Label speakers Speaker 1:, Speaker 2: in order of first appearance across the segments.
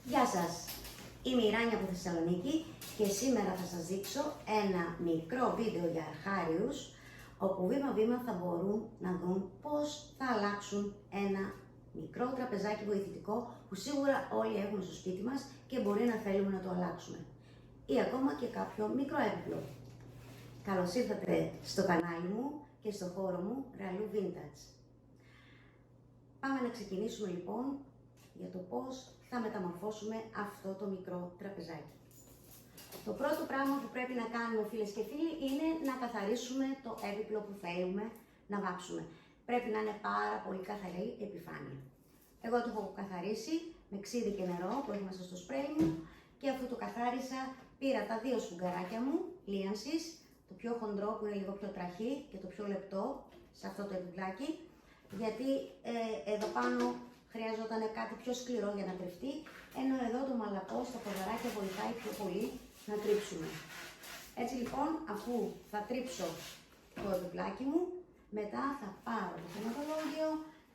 Speaker 1: Γεια σας, είμαι η Ράνια από Θεσσαλονίκη και σήμερα θα σας δείξω ένα μικρό βίντεο για αρχάριους όπου βήμα-βήμα θα μπορούν να δουν πώς θα αλλάξουν ένα μικρό τραπεζάκι βοηθητικό που σίγουρα όλοι έχουμε στο σπίτι μας και μπορεί να θέλουμε να το αλλάξουμε ή ακόμα και κάποιο μικρό έπιπλο. Καλώς ήρθατε στο κανάλι μου και στο χώρο μου Ραλού Vintage. Πάμε να ξεκινήσουμε λοιπόν για το πώς θα μεταμορφώσουμε αυτό το μικρό τραπεζάκι. Το πρώτο πράγμα που πρέπει να κάνουμε, φίλες και φίλοι, είναι να καθαρίσουμε το έπιπλο που θέλουμε να βάψουμε. Πρέπει να είναι πάρα πολύ καθαρή επιφάνεια. Εγώ το έχω καθαρίσει με ξύδι και νερό που έχω μέσα στο σπρέι μου και αφού το καθάρισα πήρα τα δύο σφουγγαράκια μου λίανσης, το πιο χοντρό που είναι λίγο πιο τραχή και το πιο λεπτό σε αυτό το επιπλάκι, γιατί εδώ πάνω χρειαζόταν κάτι πιο σκληρό για να τριφτεί, ενώ εδώ το μαλακό στα ποδαράκια βοηθάει πιο πολύ να τρίψουμε. Έτσι λοιπόν, αφού θα τρίψω το επιπλάκι μου, μετά θα πάρω το θεματολόγιο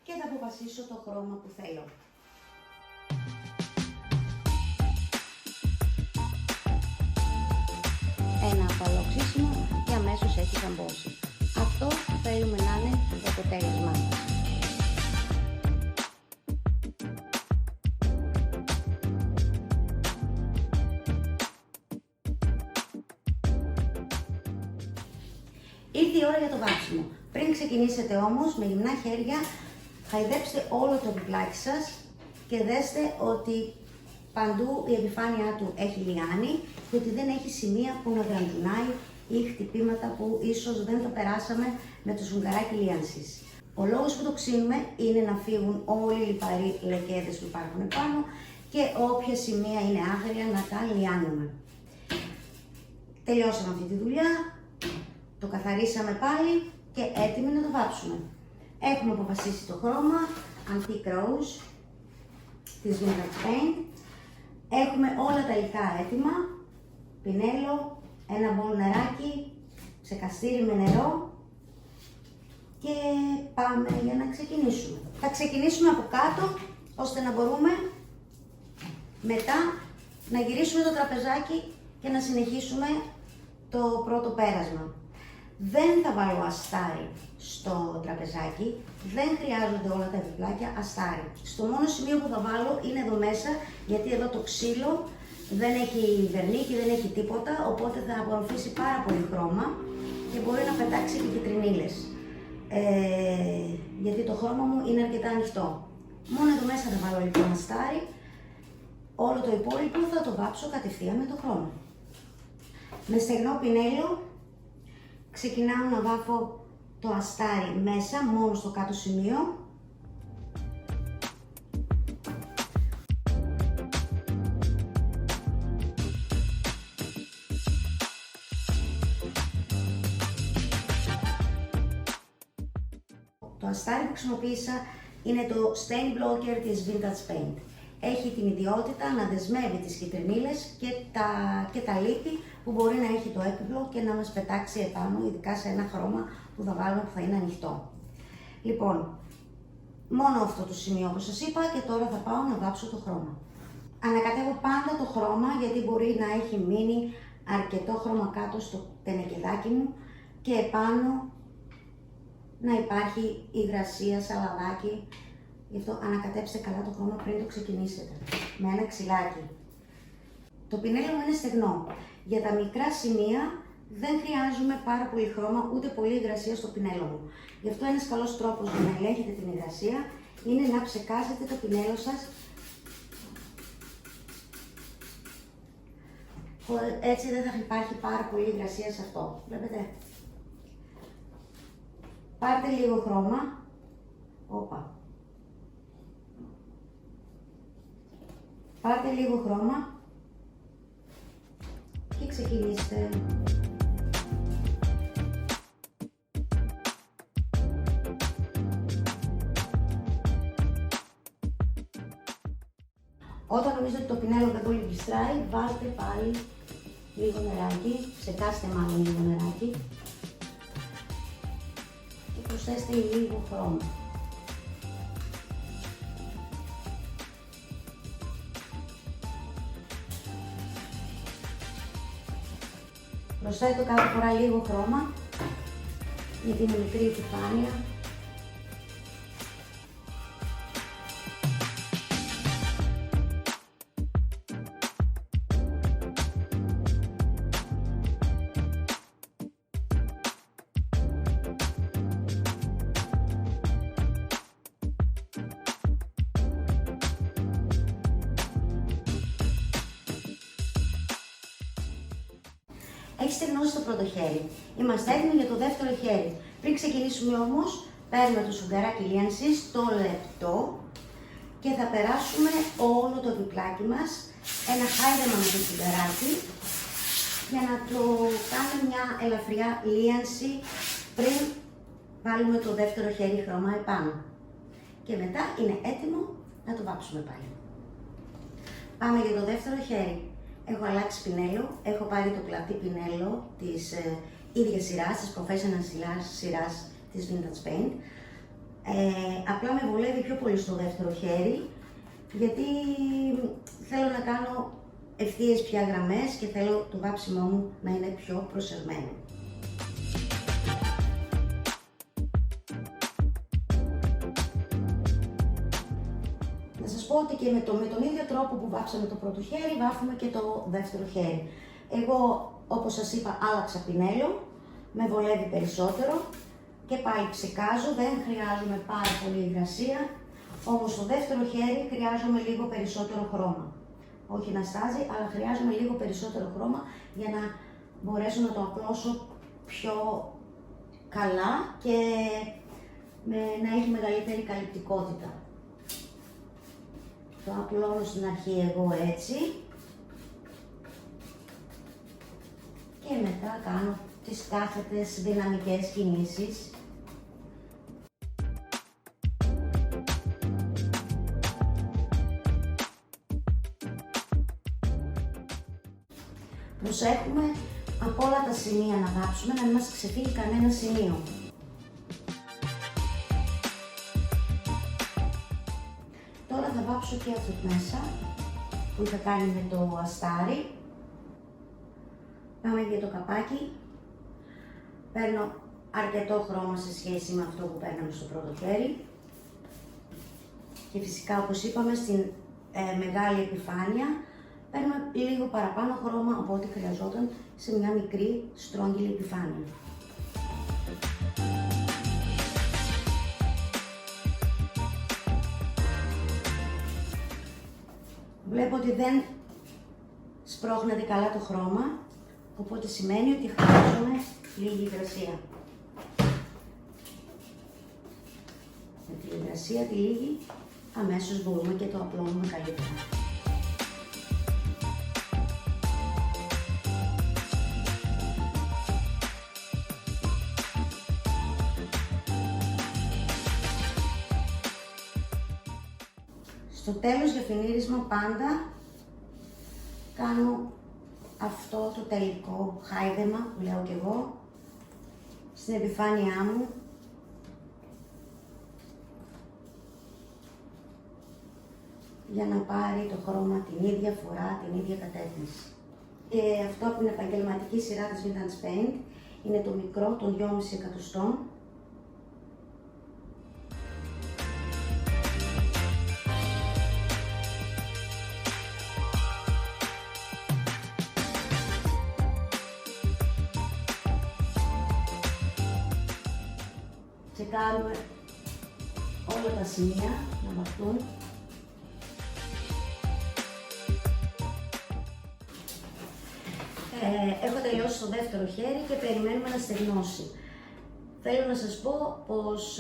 Speaker 1: και θα αποφασίσω το χρώμα που θέλω. Ένα απαλό ξύσιμο και αμέσως έχει καμπώσει. Αυτό θέλουμε να είναι το αποτέλεσμά μας. Ήρθε η ώρα για το βάψιμο. Πριν ξεκινήσετε όμως, με γυμνά χέρια, χαϊδέψτε όλο το επιπλάκι σας και δέστε ότι παντού η επιφάνειά του έχει λιάνει και ότι δεν έχει σημεία που να γραντουνάει ή χτυπήματα που ίσως δεν το περάσαμε με το σφουγγαράκι λίανσης. Ο λόγος που το ξύνουμε είναι να φύγουν όλοι οι λιπαροί λεκέδες που υπάρχουν πάνω και όποια σημεία είναι άγρια να τα λιάνουμε. Τελειώσαμε αυτή τη δουλειά. Το καθαρίσαμε πάλι και έτοιμοι να το βάψουμε. Έχουμε αποφασίσει το χρώμα Antique Rose της Vintage Paint. Έχουμε όλα τα υλικά έτοιμα. Πινέλο, ένα μπολ νεράκι, σε καστήρι με νερό και πάμε για να ξεκινήσουμε. Θα ξεκινήσουμε από κάτω ώστε να μπορούμε μετά να γυρίσουμε το τραπεζάκι και να συνεχίσουμε το πρώτο πέρασμα. Δεν θα βάλω αστάρι στο τραπεζάκι, δεν χρειάζονται όλα τα επιπλάκια αστάρι. Στο μόνο σημείο που θα βάλω είναι εδώ μέσα, γιατί εδώ το ξύλο δεν έχει βερνίκι, δεν έχει τίποτα, οπότε θα απορροφήσει πάρα πολύ χρώμα και μπορεί να πετάξει και κυτρινίλες. Γιατί το χρώμα μου είναι αρκετά ανοιχτό. Μόνο εδώ μέσα θα βάλω λοιπόν αστάρι, όλο το υπόλοιπο θα το βάψω κατευθείαν με το χρώμα. Με στεγνό πινέλο ξεκινάω να βάφω το αστάρι μέσα, μόνο στο κάτω σημείο. Το αστάρι που χρησιμοποίησα είναι το Stain Blocker της Vintage Paint. Έχει την ιδιότητα να δεσμεύει τις κυτρινίλες και τα λίπη που μπορεί να έχει το έπιπλο και να μας πετάξει επάνω, ειδικά σε ένα χρώμα που θα βάλουμε που θα είναι ανοιχτό. Λοιπόν, μόνο αυτό το σημείο όπως σας είπα και τώρα θα πάω να βάψω το χρώμα. Ανακατεύω πάντα το χρώμα γιατί μπορεί να έχει μείνει αρκετό χρώμα κάτω στο τενεκεδάκι μου και επάνω να υπάρχει υγρασία, σαλαδάκι. Γι' αυτό ανακατέψτε καλά το χρώμα πριν το ξεκινήσετε, με ένα ξυλάκι. Το πινέλο μου είναι στεγνό. Για τα μικρά σημεία δεν χρειάζομαι πάρα πολύ χρώμα, ούτε πολύ υγρασία στο πινέλο μου. Γι' αυτό ένας καλός τρόπος για να ελέγχετε την υγρασία είναι να ψεκάζετε το πινέλο σας. Έτσι δεν θα υπάρχει πάρα πολύ υγρασία σε αυτό. Βλέπετε. Πάρτε λίγο χρώμα. Όπα. Πάρτε λίγο χρώμα και ξεκινήστε. Όταν νομίζετε ότι το πινέλο δεν πολύ γλιστράει, βάλτε πάλι λίγο νεράκι, ψεκάστε μάλλον λίγο νεράκι και προσθέστε λίγο χρώμα. Προσθέτω κάθε φορά λίγο χρώμα, γιατί είναι μικρή η επιφάνεια. Έχει στεγνώσει το πρώτο χέρι. Είμαστε έτοιμοι για το δεύτερο χέρι. Πριν ξεκινήσουμε όμως, παίρνουμε το σφουγγαράκι λίανσης, το λεπτό, και θα περάσουμε όλο το διπλάκι μας ένα χάιδεμα με το σφουγγαράκι για να το κάνουμε μια ελαφριά λίανση πριν βάλουμε το δεύτερο χέρι χρώμα επάνω. Και μετά είναι έτοιμο να το βάψουμε πάλι. Πάμε για το δεύτερο χέρι. Έχω αλλάξει πινέλο, έχω πάρει το πλατή πινέλο της ίδιας σειράς, της Professional σειράς της Vintage Paint. Απλά με βολεύει πιο πολύ στο δεύτερο χέρι, γιατί θέλω να κάνω ευθείες πια γραμμές και θέλω το βάψιμό μου να είναι πιο προσεγμένο. Να σας πω ότι και με τον ίδιο τρόπο που βάψαμε το πρώτο χέρι, βάφουμε και το δεύτερο χέρι. Εγώ, όπως σας είπα, άλλαξα πινέλο, με βολεύει περισσότερο και πάλι ψεκάζω, δεν χρειάζομαι πάρα πολύ υγρασία, όμως στο δεύτερο χέρι χρειάζομαι λίγο περισσότερο χρώμα. Όχι να στάζει, αλλά χρειάζομαι λίγο περισσότερο χρώμα για να μπορέσω να το απλώσω πιο καλά και να έχει μεγαλύτερη καλυπτικότητα. Το απλώνω στην αρχή εγώ έτσι και μετά κάνω τις κάθετες δυναμικές κινήσεις. Προσέχουμε από όλα τα σημεία να βάψουμε, να μην μας ξεφύγει κανένα σημείο. Τώρα θα βάψω και αυτό μέσα που είχα κάνει με το αστάρι. Πάμε για το καπάκι. Παίρνω αρκετό χρώμα σε σχέση με αυτό που παίρναμε στο πρώτο χέρι. Και φυσικά, όπως είπαμε, στην μεγάλη επιφάνεια παίρνουμε λίγο παραπάνω χρώμα από ό,τι χρειαζόταν σε μια μικρή στρόγγυλη επιφάνεια. Βλέπω ότι δεν σπρώχνεται καλά το χρώμα, οπότε σημαίνει ότι χρειάζομαι λίγη υγρασία. Με την υγρασία τη λίγη, αμέσως μπορούμε και το απλώνουμε καλύτερα. Στο τέλος για φινίρισμα πάντα κάνω αυτό το τελικό χάιδεμα που λέω και εγώ στην επιφάνειά μου. Για να πάρει το χρώμα την ίδια φορά, την ίδια κατεύθυνση. Και αυτό από την επαγγελματική σειρά της Vintage Paint είναι το μικρό των 2,5 εκατοστών. Τσεκάρουμε όλα τα σημεία να βαφτούν. Έχω τελειώσει το δεύτερο χέρι και περιμένουμε να στεγνώσει. Θέλω να σας πω πως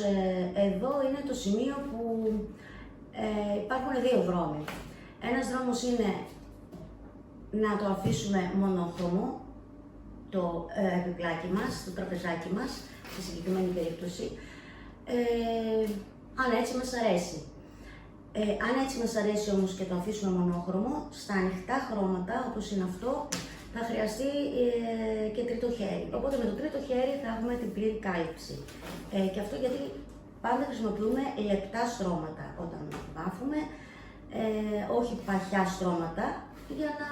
Speaker 1: εδώ είναι το σημείο που υπάρχουν δύο δρόμοι. Ένας δρόμος είναι να το αφήσουμε μονόχρωμο, το επιπλάκι μας, το τραπεζάκι μας, στη συγκεκριμένη περίπτωση, αν έτσι μας αρέσει. Αν έτσι μας αρέσει όμως και το αφήσουμε μονόχρωμο, στα ανοιχτά χρώματα, όπως είναι αυτό, θα χρειαστεί και τρίτο χέρι. Οπότε με το τρίτο χέρι θα έχουμε την πλήρη κάλυψη. Και αυτό γιατί πάντα χρησιμοποιούμε λεπτά στρώματα όταν βάφουμε, όχι παχιά στρώματα, για να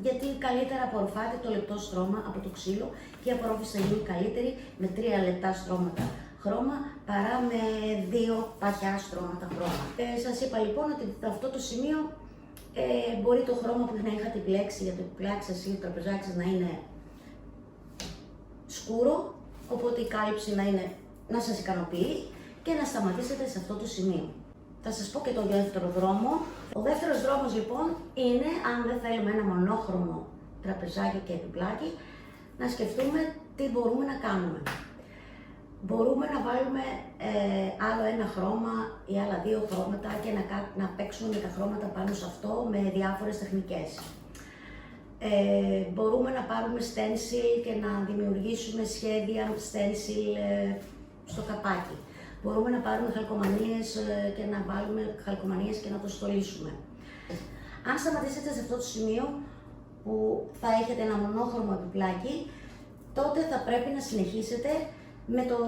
Speaker 1: γιατί καλύτερα απορροφάται το λεπτό στρώμα από το ξύλο και η απορρόφηση θα γίνει καλύτερη με 3 λεπτά στρώματα χρώμα παρά με 2 παχιά στρώματα χρώμα. Σας είπα λοιπόν ότι αυτό το σημείο μπορεί το χρώμα που να είχατε επιλέξει για το επιπλάκι σας ή το τραπεζάκι σας να είναι σκούρο, οπότε η κάλυψη να σας ικανοποιεί και να σταματήσετε σε αυτό το σημείο. Θα σας πω και το δεύτερο δρόμο. Ο δεύτερος δρόμος λοιπόν είναι, αν δεν θέλουμε ένα μονόχρωμο τραπεζάκι και επιπλάκι, να σκεφτούμε τι μπορούμε να κάνουμε. Μπορούμε να βάλουμε άλλο ένα χρώμα ή άλλα 2 χρώματα και να παίξουμε τα χρώματα πάνω σε αυτό με διάφορες τεχνικές. Μπορούμε να πάρουμε stencil και να δημιουργήσουμε σχέδια stencil στο καπάκι. Μπορούμε να πάρουμε χαλκομανίες και να βάλουμε χαλκομανίες και να το στολίσουμε. Αν σταματήσετε σε αυτό το σημείο που θα έχετε ένα μονόχρωμο επιπλάκι, τότε θα πρέπει να συνεχίσετε με το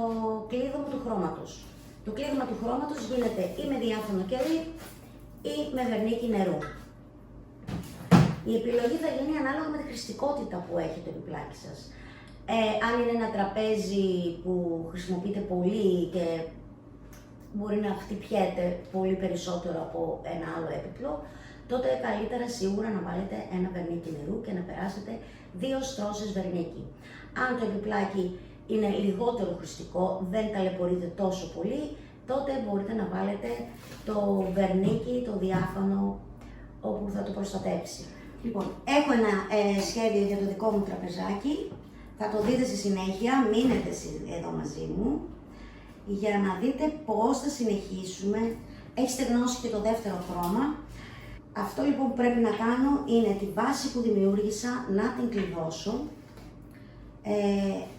Speaker 1: κλείδωμα του χρώματος. Το κλείδωμα του χρώματος γίνεται ή με διάφανο κερί ή με βερνίκι νερού. Η επιλογή θα γίνει ανάλογα με τη χρηστικότητα που έχει το επιπλάκι σας. Αν είναι ένα τραπέζι που χρησιμοποιείται πολύ και μπορεί να χτυπιέται πολύ περισσότερο από ένα άλλο έπιπλο, τότε καλύτερα σίγουρα να βάλετε ένα βερνίκι νερού και να περάσετε 2 στρώσεις βερνίκι. Αν το επιπλάκι είναι λιγότερο χρηστικό, δεν ταλαιπωρείται τόσο πολύ, τότε μπορείτε να βάλετε το βερνίκι, το διάφανο, όπου θα το προστατέψει. Λοιπόν, έχω ένα σχέδιο για το δικό μου τραπεζάκι, θα το δείτε στη συνέχεια, μείνετε εδώ μαζί μου, για να δείτε πώς θα συνεχίσουμε. Έχει στεγνώσει και το δεύτερο χρώμα. Αυτό λοιπόν που πρέπει να κάνω είναι τη βάση που δημιούργησα να την κλειδώσω,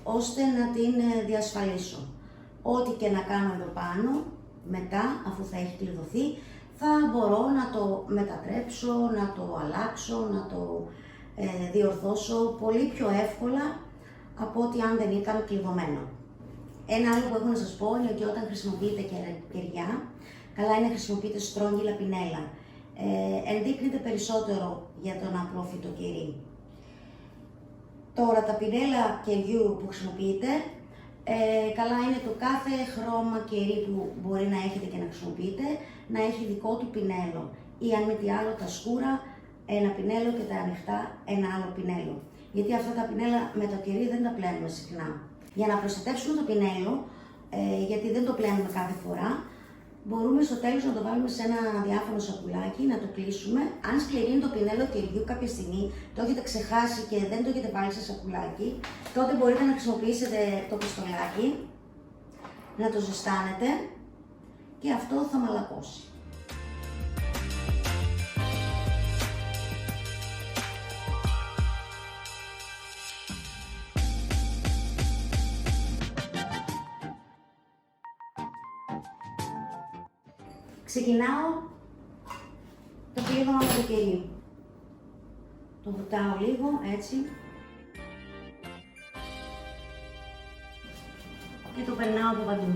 Speaker 1: ώστε να την διασφαλίσω. Ό,τι και να κάνω εδώ πάνω, μετά, αφού θα έχει κλειδωθεί, θα μπορώ να το μετατρέψω, να το αλλάξω, να το διορθώσω πολύ πιο εύκολα από ότι αν δεν ήταν κλειδωμένο. Ένα άλλο που έχω να σας πω είναι ότι όταν χρησιμοποιείτε κεριά, καλά είναι να χρησιμοποιείτε στρόγγυλα πινέλα. Ενδείκνυται περισσότερο για τον απρόφητο κερί. Τώρα τα πινέλα κεριού που χρησιμοποιείτε, καλά είναι το κάθε χρώμα κερί που μπορεί να έχετε και να χρησιμοποιείτε, να έχει δικό του πινέλο. Ή αν μη τι άλλο τα σκούρα, ένα πινέλο και τα ανοιχτά ένα άλλο πινέλο. Γιατί αυτά τα πινέλα με το κερί δεν τα πλένουμε συχνά. Για να προστατεύσουμε το πινέλο, γιατί δεν το πλένουμε κάθε φορά, μπορούμε στο τέλος να το βάλουμε σε ένα διάφανο σακουλάκι, να το κλείσουμε. Αν σκληρύνει το πινέλο κεριού κάποια στιγμή, το έχετε ξεχάσει και δεν το έχετε βάλει σε σακουλάκι, τότε μπορείτε να χρησιμοποιήσετε το πιστολάκι, να το ζεστάνετε και αυτό θα μαλακώσει. Ξεκινάω το κλείδωμα με το κερί. Το βουτάω λίγο, έτσι. Και το περνάω από παντού.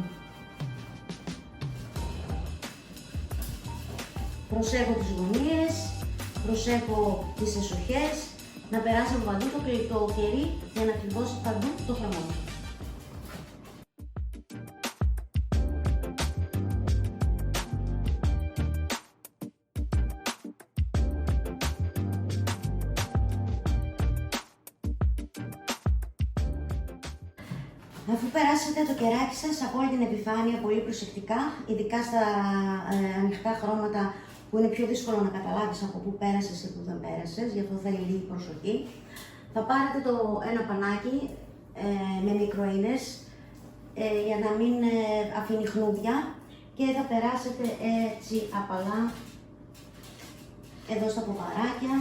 Speaker 1: Προσέχω τις γωνίες, προσέχω τις εσοχές, να περάσει από παντού το κερί για να κλειδώσει παντού το χρωμό. Αφού περάσετε το κεράκι σας από όλη την επιφάνεια πολύ προσεκτικά, ειδικά στα ανοιχτά χρώματα που είναι πιο δύσκολο να καταλάβεις από πού πέρασες ή πού δεν πέρασες, γι' αυτό θέλει λίγη προσοχή, θα πάρετε ένα πανάκι με μικροίνες για να μην αφήνει χνούδια και θα περάσετε έτσι απαλά εδώ στα ποπαράκια,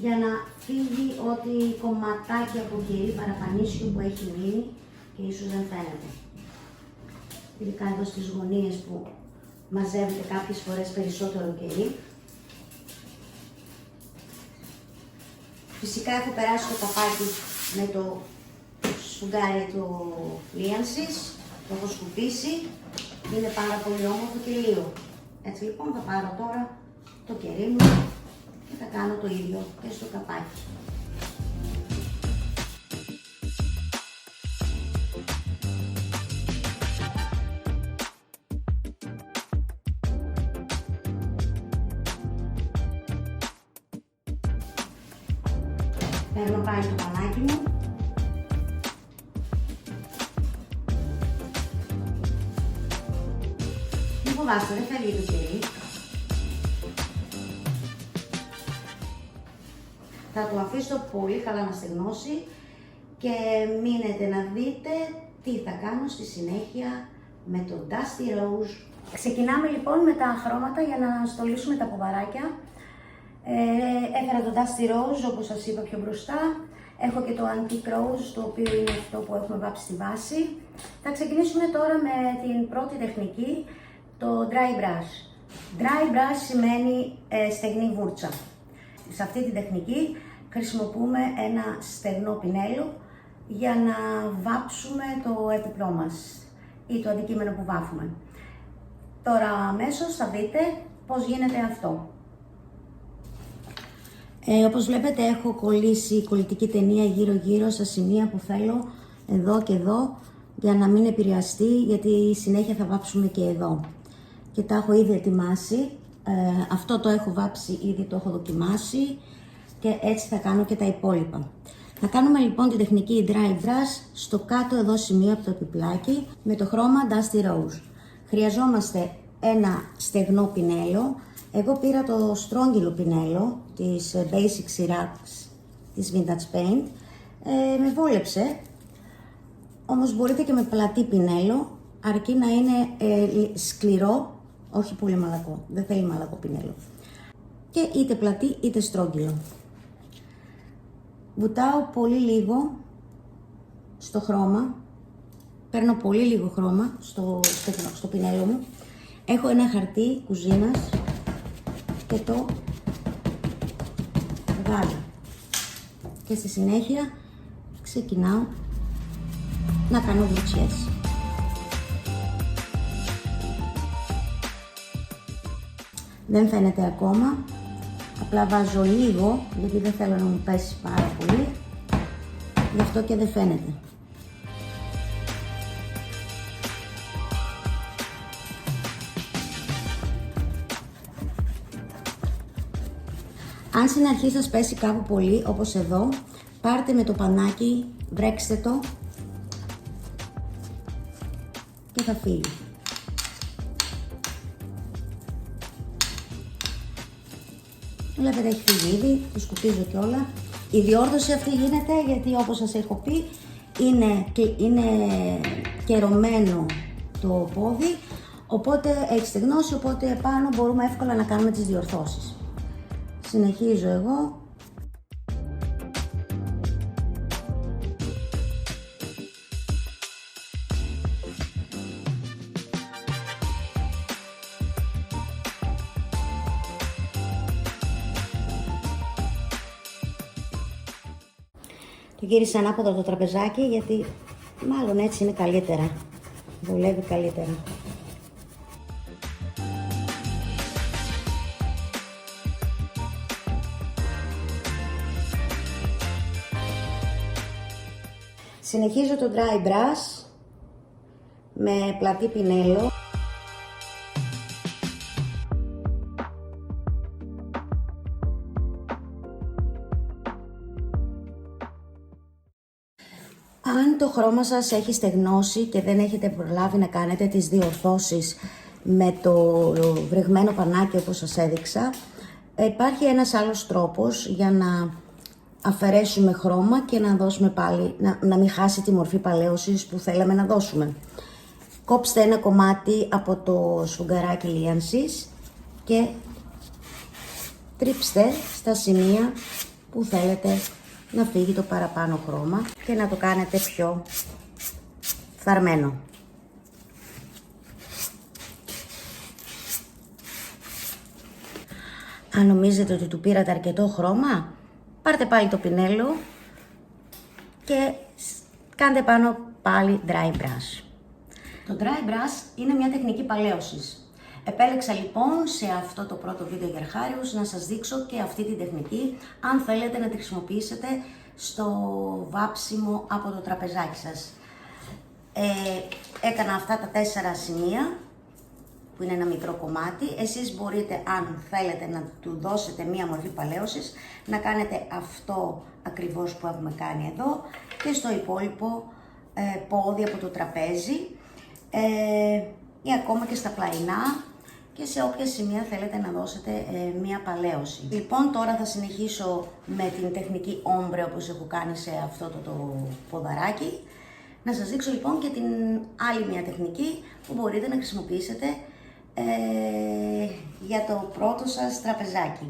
Speaker 1: για να φύγει ό,τι κομματάκι από κερί παραπανίσιο που έχει μείνει και ίσως δεν φαίνεται. Ειδικά εδώ στις γωνίες που μαζεύεται κάποιες φορές περισσότερο κερί. Φυσικά έχω περάσει το καπάκι με το σφουγγάρι του λίανσης, το έχω σκουπίσει, είναι πάρα πολύ όμορφο και λίγο. Έτσι λοιπόν θα πάρω τώρα το κερί μου και θα κάνω το ίδιο και στο καπάκι. Παίρνω πάλι το πανάκι μου. Μην φοβάστε, δεν φεύγει το χέρι. Θα το αφήσω πολύ καλά να στεγνώσει και μείνετε να δείτε τι θα κάνω στη συνέχεια με το Dusty Rose. Ξεκινάμε λοιπόν με τα χρώματα για να στολίσουμε τα ποδαράκια. Έφερα το Dusty Rose όπως σας είπα πιο μπροστά. Έχω και το Antique Rose, το οποίο είναι αυτό που έχουμε βάψει στη βάση. Θα ξεκινήσουμε τώρα με την πρώτη τεχνική, το Dry Brush. Dry Brush σημαίνει στεγνή βούρτσα. Σε αυτή τη τεχνική χρησιμοποιούμε ένα στεγνό πινέλο για να βάψουμε το έπιπλό μας ή το αντικείμενο που βάφουμε. Τώρα αμέσως θα δείτε πώς γίνεται αυτό. Όπως βλέπετε έχω κολλήσει κολλητική ταινία γύρω-γύρω στα σημεία που θέλω, εδώ και εδώ, για να μην επηρεαστεί, γιατί συνέχεια θα βάψουμε και εδώ. Και τα έχω ήδη ετοιμάσει, αυτό το έχω βάψει ήδη, το έχω δοκιμάσει και έτσι θα κάνω και τα υπόλοιπα. Θα κάνουμε λοιπόν τη τεχνική Dry Brush στο κάτω εδώ σημείο από το επιπλάκι με το χρώμα Dusty Rose. Χρειαζόμαστε ένα στεγνό πινέλο. Εγώ πήρα το στρόγγυλο πινέλο της Basic σειράς της Vintage Paint. Με βόλεψε, όμως μπορείτε και με πλατή πινέλο, αρκεί να είναι σκληρό, όχι πολύ μαλακό, δεν θέλει μαλακό πινέλο. Και είτε πλατή είτε στρόγγυλο. Βουτάω πολύ λίγο στο χρώμα, παίρνω πολύ λίγο χρώμα στο πινέλο μου. Έχω ένα χαρτί κουζίνας και το βγάλω. Και στη συνέχεια ξεκινάω να κάνω βουτσιές. Δεν φαίνεται ακόμα, απλά βάζω λίγο γιατί δεν θέλω να μου πέσει πάρα πολύ, γι' αυτό και δεν φαίνεται. Αν στην αρχή σας πέσει κάπου πολύ, όπως εδώ, πάρτε με το πανάκι, βρέξτε το και θα φύγει. Βλέπετε έχει φύγει ήδη, το σκουπίζω κιόλα. Η διόρθωση αυτή γίνεται γιατί όπως σας έχω πει είναι κερωμένο το πόδι, οπότε έχει στεγνώσει, οπότε επάνω μπορούμε εύκολα να κάνουμε τις διορθώσεις. Συνεχίζω εγώ. Το γύρισα ανάποδα το τραπεζάκι γιατί μάλλον έτσι είναι καλύτερα. Βολεύει καλύτερα. Συνεχίζω το dry brush με πλατή πινέλο. Αν το χρώμα σας έχει στεγνώσει και δεν έχετε προλάβει να κάνετε τις διορθώσεις με το βρεγμένο πανάκι όπως σας έδειξα, υπάρχει ένας άλλος τρόπος για να αφαιρέσουμε χρώμα και να δώσουμε πάλι, να μην χάσει τη μορφή παλαίωσης που θέλαμε να δώσουμε. Κόψτε ένα κομμάτι από το σφουγγαράκι λίανσης και τρίψτε στα σημεία που θέλετε να φύγει το παραπάνω χρώμα και να το κάνετε πιο φθαρμένο. Αν νομίζετε ότι του πήρατε αρκετό χρώμα, πάρτε πάλι το πινέλο και κάντε πάνω πάλι dry brush. Το dry brush είναι μια τεχνική παλαίωσης. Επέλεξα λοιπόν σε αυτό το πρώτο βίντεο για αρχάριους να σας δείξω και αυτή την τεχνική, αν θέλετε να τη χρησιμοποιήσετε στο βάψιμο από το τραπεζάκι σας. Έκανα αυτά τα 4 σημεία, που είναι ένα μικρό κομμάτι. Εσείς μπορείτε, αν θέλετε να του δώσετε μία μορφή παλαίωσης, να κάνετε αυτό ακριβώς που έχουμε κάνει εδώ και στο υπόλοιπο πόδι από το τραπέζι ή ακόμα και στα πλαϊνά και σε όποια σημεία θέλετε να δώσετε μία παλαίωση. Λοιπόν, τώρα θα συνεχίσω με την τεχνική ombre όπως έχω κάνει σε αυτό το ποδαράκι. Να σας δείξω λοιπόν και την άλλη μία τεχνική που μπορείτε να χρησιμοποιήσετε για το πρώτο σας τραπεζάκι.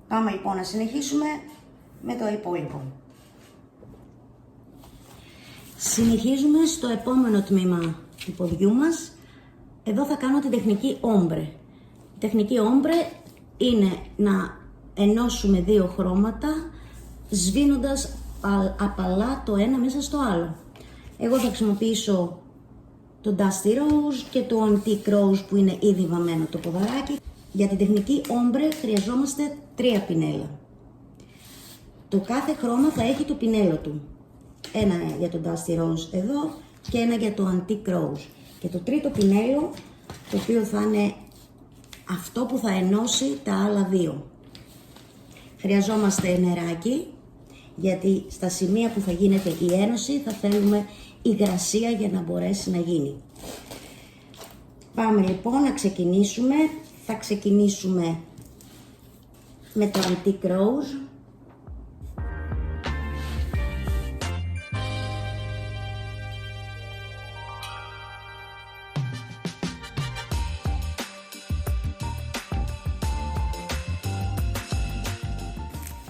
Speaker 1: Πάμε λοιπόν να συνεχίσουμε με το υπόλοιπο. Συνεχίζουμε στο επόμενο τμήμα του ποδιού μας. Εδώ θα κάνω την τεχνική ombre. Η τεχνική ombre είναι να ενώσουμε 2 χρώματα σβήνοντας απαλά το ένα μέσα στο άλλο. Εγώ θα χρησιμοποιήσω το Dusty Rose και το Antique Rose που είναι ήδη βαμμένο το ποδαράκι. Για την τεχνική ombre χρειαζόμαστε 3 πινέλα. Το κάθε χρώμα θα έχει το πινέλο του. Ένα για το Dusty Rose εδώ και ένα για το Antique Rose. Και το τρίτο πινέλο, το οποίο θα είναι αυτό που θα ενώσει τα άλλα 2. Χρειαζόμαστε νεράκι, γιατί στα σημεία που θα γίνεται η ένωση θα θέλουμε υγρασία για να μπορέσει να γίνει. Πάμε λοιπόν να ξεκινήσουμε. Θα ξεκινήσουμε με το Antique Rose.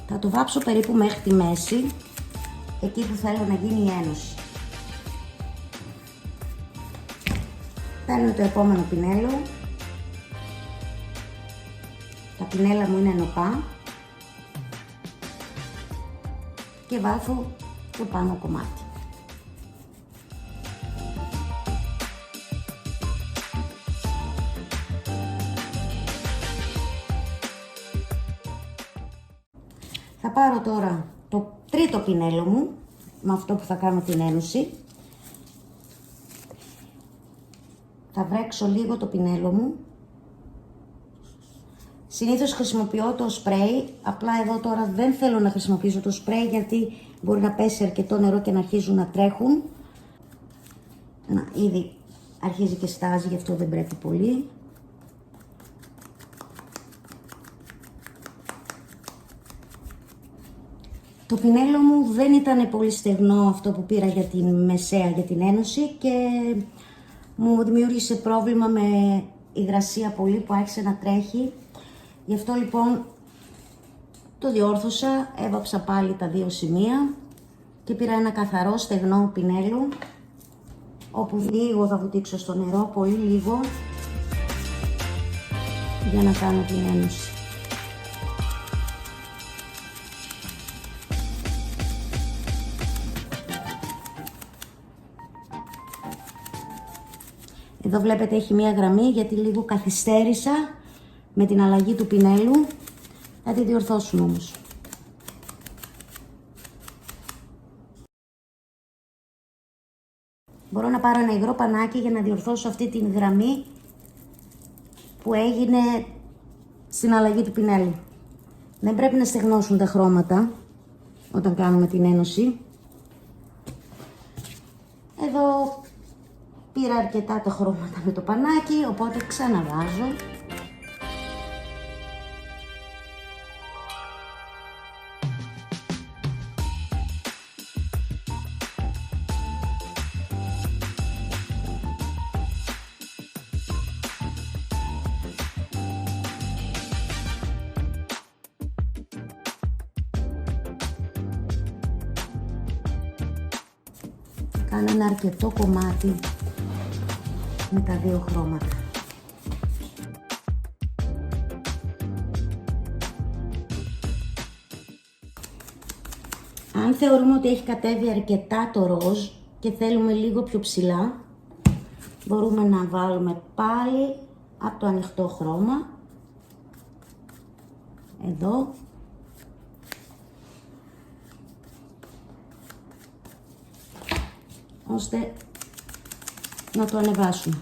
Speaker 1: Θα το βάψω περίπου μέχρι τη μέση, εκεί που θέλω να γίνει η ένωση. Παίρνω το επόμενο πινέλο. Τα πινέλα μου είναι νοπά και βάφω το πάνω κομμάτι. Θα πάρω τώρα το τρίτο πινέλο μου, με αυτό που θα κάνω την ένωση. Θα βρέξω λίγο το πινέλο μου. Συνήθως χρησιμοποιώ το σπρέι, απλά εδώ τώρα δεν θέλω να χρησιμοποιήσω το σπρέι γιατί μπορεί να πέσει αρκετό νερό και να αρχίζουν να τρέχουν. Να, ήδη αρχίζει και στάζει, γι' αυτό δεν πρέπει πολύ. Το πινέλο μου δεν ήταν πολύ στεγνό αυτό που πήρα για την μεσαία, για την ένωση και μου δημιούργησε πρόβλημα με υγρασία πολύ που άρχισε να τρέχει. Γι' αυτό λοιπόν το διόρθωσα, έβαψα πάλι τα 2 σημεία και πήρα ένα καθαρό στεγνό πινέλο όπου λίγο θα βουτήξω στο νερό, πολύ λίγο, για να κάνω την ένωση. Εδώ βλέπετε έχει μία γραμμή γιατί λίγο καθυστέρησα με την αλλαγή του πινέλου. Θα τη διορθώσουμε όμως. Μπορώ να πάρω ένα υγρό πανάκι για να διορθώσω αυτή την γραμμή που έγινε στην αλλαγή του πινέλου. Δεν πρέπει να στεγνώσουν τα χρώματα όταν κάνουμε την ένωση. Εδώ πήρα αρκετά τα χρώματα με το πανάκι, οπότε ξαναβάζω. Κάνω ένα αρκετό κομμάτι με τα 2 χρώματα. Αν θεωρούμε ότι έχει κατέβει αρκετά το ροζ και θέλουμε λίγο πιο ψηλά, μπορούμε να βάλουμε πάλι από το ανοιχτό χρώμα, εδώ, ώστε να το ανεβάσουμε.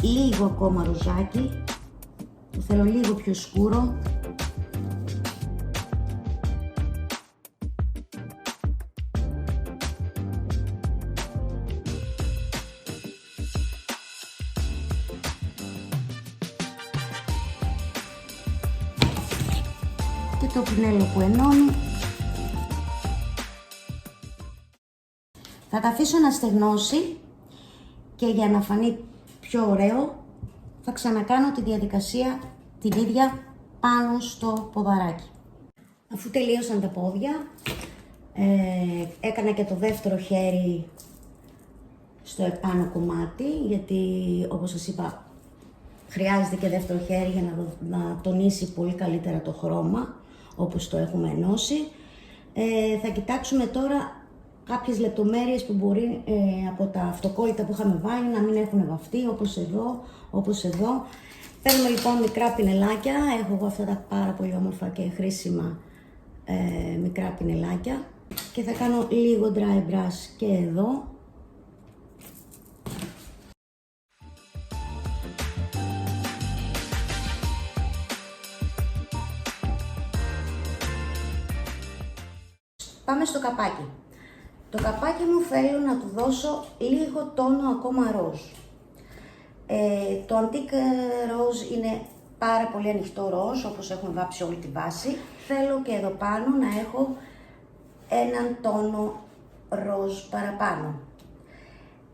Speaker 1: Λίγο ακόμα ροζάκι, το θέλω λίγο πιο σκούρο. Και το πινέλο που ενώνει. Θα τα αφήσω να στεγνώσει και για να φανεί πιο ωραίο θα ξανακάνω τη διαδικασία την ίδια πάνω στο ποδαράκι. Αφού τελείωσαν τα πόδια, έκανα και το δεύτερο χέρι στο επάνω κομμάτι, γιατί όπως σας είπα χρειάζεται και δεύτερο χέρι για να τονίσει πολύ καλύτερα το χρώμα όπως το έχουμε ενώσει. Θα κοιτάξουμε τώρα κάποιες λεπτομέρειες που μπορεί από τα αυτοκόλλητα που είχαμε βάλει να μην έχουν βαφτεί, όπως εδώ. Παίρνουμε λοιπόν μικρά πινελάκια, έχω εγώ αυτά τα πάρα πολύ όμορφα και χρήσιμα μικρά πινελάκια και θα κάνω λίγο dry brush και εδώ. Πάμε στο καπάκι. Το καπάκι μου θέλω να του δώσω λίγο τόνο ακόμα ροζ. Το Antique Rose είναι πάρα πολύ ανοιχτό ροζ, όπως έχουμε βάψει όλη τη βάση. Θέλω και εδώ πάνω να έχω έναν τόνο ροζ παραπάνω.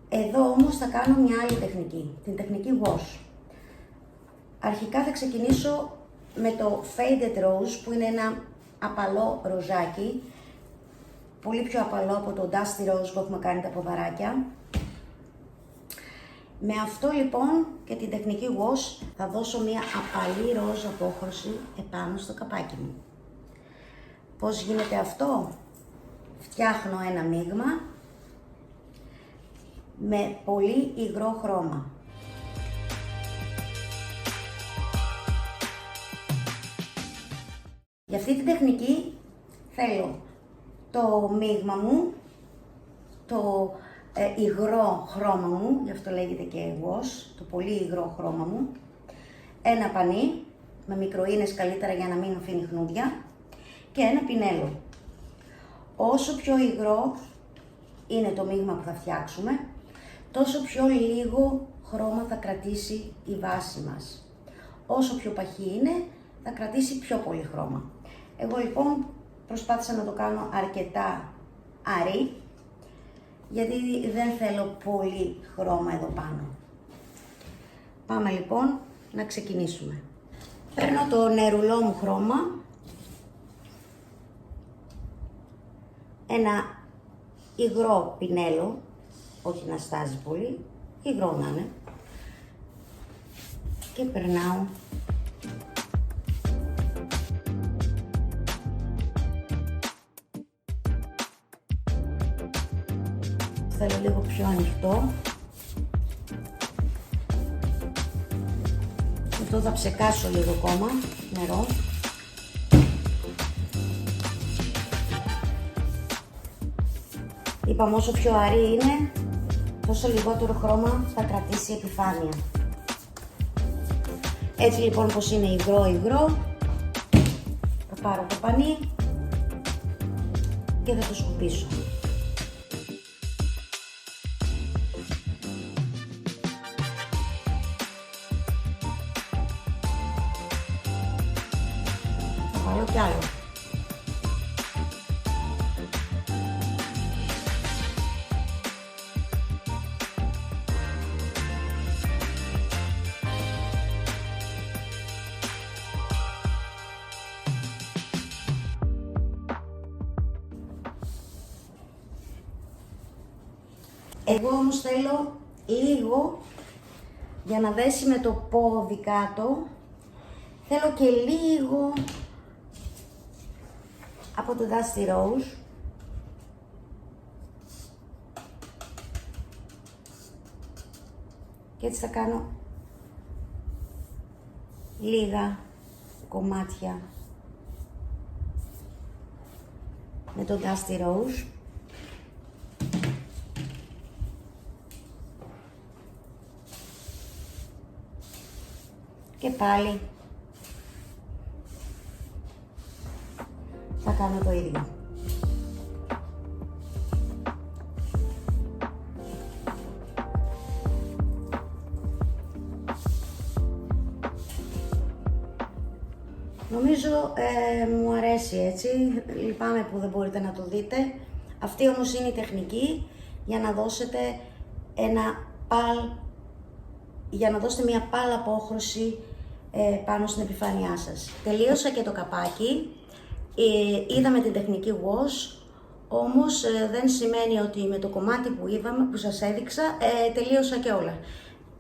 Speaker 1: Εδώ όμως θα κάνω μια άλλη τεχνική, την τεχνική wash. Αρχικά θα ξεκινήσω με το Faded Rose, που είναι ένα απαλό ροζάκι, πολύ πιο απαλό από το Dusty Rose που έχουμε κάνει τα ποδαράκια. Με αυτό λοιπόν και την τεχνική wash θα δώσω μια απαλή ροζ απόχρωση επάνω στο καπάκι μου. Πώς γίνεται αυτό? Φτιάχνω ένα μείγμα με πολύ υγρό χρώμα. Για αυτή την τεχνική θέλω το μείγμα μου, το υγρό χρώμα μου, γι' αυτό λέγεται και wash, το πολύ υγρό χρώμα μου, ένα πανί, με μικροίνες καλύτερα για να μην αφήνει χνούδια, και ένα πινέλο. Όσο πιο υγρό είναι το μείγμα που θα φτιάξουμε, τόσο πιο λίγο χρώμα θα κρατήσει η βάση μας. Όσο πιο παχύ είναι, θα κρατήσει πιο πολύ χρώμα. Εγώ λοιπόν προσπάθησα να το κάνω αρκετά αρή, γιατί δεν θέλω πολύ χρώμα εδώ πάνω. Πάμε λοιπόν να ξεκινήσουμε. Παίρνω το νερουλό μου χρώμα, ένα υγρό πινέλο, όχι να στάζει πολύ, υγρό να είναι, και περνάω θέλω λίγο πιο ανοιχτό. Αυτό θα ψεκάσω λίγο ακόμα νερό. Είπαμε όσο πιο αρή είναι, τόσο λιγότερο χρώμα θα κρατήσει η επιφάνεια. Έτσι λοιπόν πως είναι υγρό, θα πάρω το πανί και θα το σκουπίσω. Θα πάρω κι άλλο. Εγώ όμως θέλω λίγο, για να δέσει με το πόδι κάτω, θέλω και λίγο από το Dusty Rose, Και έτσι θα κάνω λίγα κομμάτια με το Dusty Rose. Και πάλι θα κάνω το ίδιο. Νομίζω μου αρέσει έτσι, λυπάμαι που δεν μπορείτε να το δείτε. Αυτή όμως είναι η τεχνική για να δώσετε για να δώσετε μια πάλα απόχρωση πάνω στην επιφάνειά σας. Τελείωσα και το καπάκι, είδαμε την τεχνική wash, όμως δεν σημαίνει ότι με το κομμάτι που είδαμε, που σας έδειξα, τελείωσα και όλα.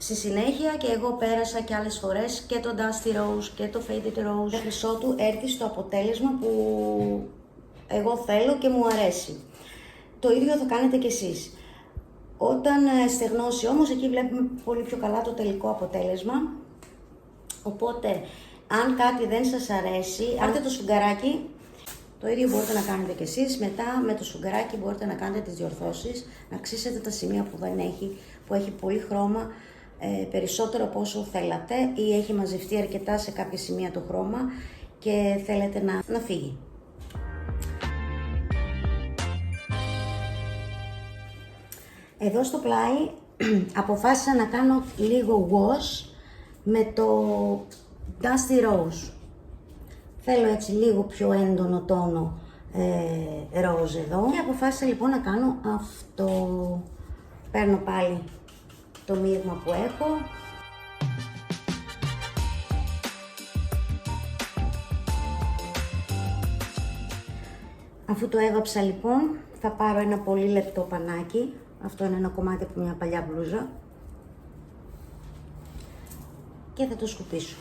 Speaker 1: Στη συνέχεια και εγώ πέρασα και άλλες φορές και το Dusty Rose και το Faded Rose, μέχρι ότου έρθει στο αποτέλεσμα που εγώ θέλω και μου αρέσει. Το ίδιο θα κάνετε κι εσείς. Όταν στεγνώσει όμως, εκεί βλέπουμε πολύ πιο καλά το τελικό αποτέλεσμα. Οπότε, αν κάτι δεν σας αρέσει, πάρτε το σφουγγαράκι. Το ίδιο μπορείτε να κάνετε κι εσείς. Μετά με το σφουγγαράκι μπορείτε να κάνετε τις διορθώσεις, να ξύσετε τα σημεία που δεν έχει, που έχει πολύ χρώμα, περισσότερο από όσο θέλατε ή έχει μαζευτεί αρκετά σε κάποια σημεία το χρώμα και θέλετε να φύγει. Εδώ στο πλάι αποφάσισα να κάνω λίγο wash με το Dusty Rose. Θέλω έτσι λίγο πιο έντονο τόνο ροζ εδώ. Και αποφάσισα λοιπόν να κάνω αυτό. Παίρνω πάλι το μείγμα που έχω. Αφού το έβαψα λοιπόν, θα πάρω ένα πολύ λεπτό πανάκι. Αυτό είναι ένα κομμάτι από μια παλιά μπλούζα. Και θα το σκουπίσω.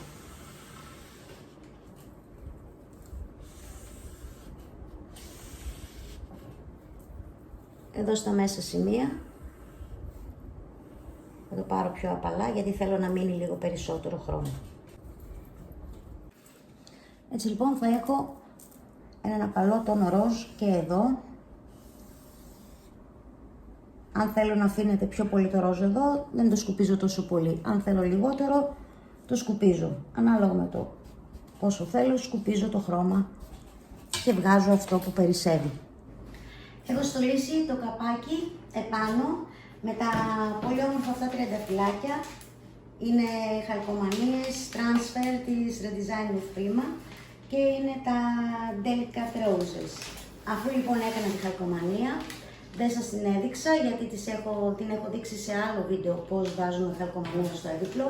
Speaker 1: Εδώ στα μέσα σημεία. Θα το πάρω πιο απαλά γιατί θέλω να μείνει λίγο περισσότερο χρώμα. Έτσι λοιπόν θα έχω έναν απαλό τόνο ροζ και εδώ. Αν θέλω να αφήνετε πιο πολύ το ροζ εδώ, δεν το σκουπίζω τόσο πολύ. Αν θέλω λιγότερο, το σκουπίζω. Ανάλογα με το πόσο θέλω, σκουπίζω το χρώμα και βγάζω αυτό που περισσεύει. Έχω στολίσει το καπάκι επάνω με τα πολύ όμορφα αυτά τριανταφυλάκια. Είναι χαλκομανίες transfer της Redesign with Prima και είναι τα Delicate Roses. Αφού λοιπόν έκανα τη χαλκομανία, δεν σας την έδειξα γιατί την έχω δείξει σε άλλο βίντεο πώς βάζουμε χαλκομανία στο έδιπλο.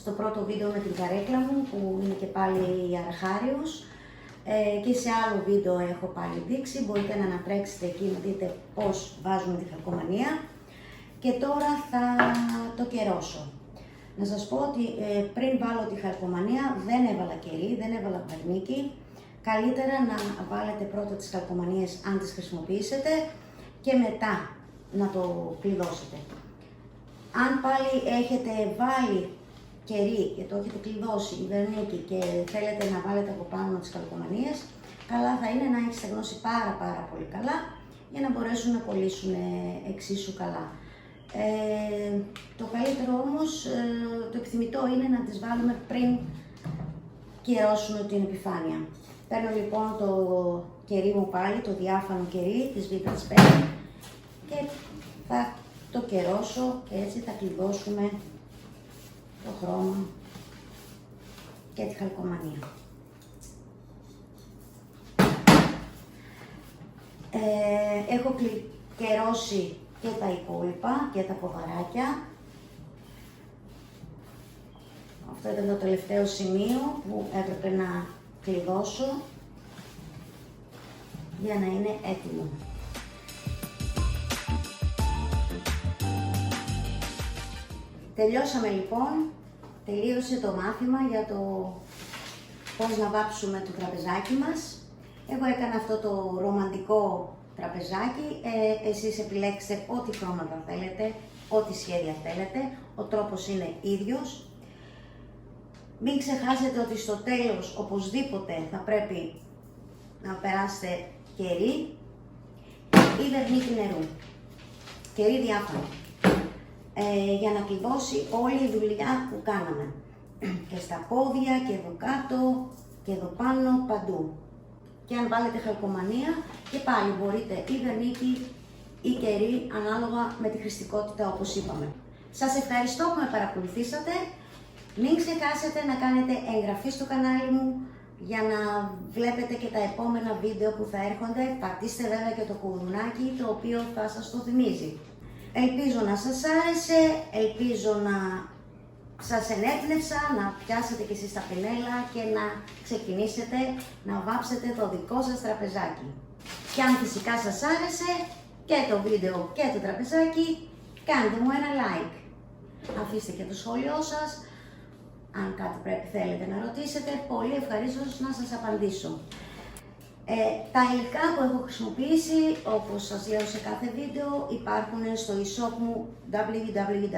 Speaker 1: Στο πρώτο βίντεο με την καρέκλα μου που είναι και πάλι η Αρχάριους. Και σε άλλο βίντεο έχω πάλι δείξει, μπορείτε να ανατρέξετε εκεί να δείτε πώς βάζουμε τη χαλκομανία. Και τώρα θα το κερώσω. Να σας πω ότι πριν βάλω τη χαλκομανία δεν έβαλα κερί, δεν έβαλα βαρνίκι. Καλύτερα να βάλετε πρώτα τις χαλκομανίες αν τις χρησιμοποιήσετε και μετά να το κλειδώσετε. Αν πάλι έχετε βάλει κερί και το έχετε κλειδώσει ή βερνίκι και θέλετε να βάλετε από πάνω τις χαλκομανίες, καλά θα είναι να έχει στεγνώσει πάρα πολύ καλά για να μπορέσουν να κολλήσουν εξίσου καλά. Το καλύτερο όμως, το επιθυμητό είναι να τις βάλουμε πριν κερώσουμε την επιφάνεια. Παίρνω λοιπόν το κερί μου πάλι, το διάφανο κερί της Vintage Pen και θα το κερώσω και έτσι θα κλειδώσουμε το χρώμα και τη χαλκομανία. Έχω κερώσει και τα υπόλοιπα και τα ποδαράκια. Αυτό ήταν το τελευταίο σημείο που έπρεπε να κλειδώσω για να είναι έτοιμο. Τελειώσαμε λοιπόν, τελείωσε το μάθημα για το πώς να βάψουμε το τραπεζάκι μας. Εγώ έκανα αυτό το ρομαντικό τραπεζάκι, εσείς επιλέξτε ό,τι χρώματα θέλετε, ό,τι σχέδια θέλετε, ο τρόπος είναι ίδιος. Μην ξεχάσετε ότι στο τέλος οπωσδήποτε θα πρέπει να περάσετε κερί ή βερνίκι νερού, κερί διάφανο, για να κλειδώσει όλη η δουλειά που κάναμε. Και στα πόδια και εδώ κάτω και εδώ πάνω, παντού. Και αν βάλετε χαλκομανία και πάλι μπορείτε ή βερνίκι ή κερί ανάλογα με τη χρηστικότητα όπως είπαμε. Σας ευχαριστώ που με παρακολουθήσατε. Μην ξεχάσετε να κάνετε εγγραφή στο κανάλι μου για να βλέπετε και τα επόμενα βίντεο που θα έρχονται. Πατήστε βέβαια και το κουδουνάκι το οποίο θα σας το θυμίζει. Ελπίζω να σας άρεσε, ελπίζω να σας ενέπνευσα να πιάσετε και εσείς τα πινέλα και να ξεκινήσετε να βάψετε το δικό σας τραπεζάκι. Και αν φυσικά σας άρεσε και το βίντεο και το τραπεζάκι, κάντε μου ένα like. Αφήστε και το σχόλιο σας. Αν κάτι θέλετε να ρωτήσετε, πολύ ευχαρίστως να σας απαντήσω. Τα υλικά που έχω χρησιμοποιήσει, όπως σας λέω σε κάθε βίντεο, υπάρχουν στο e-shop μου www.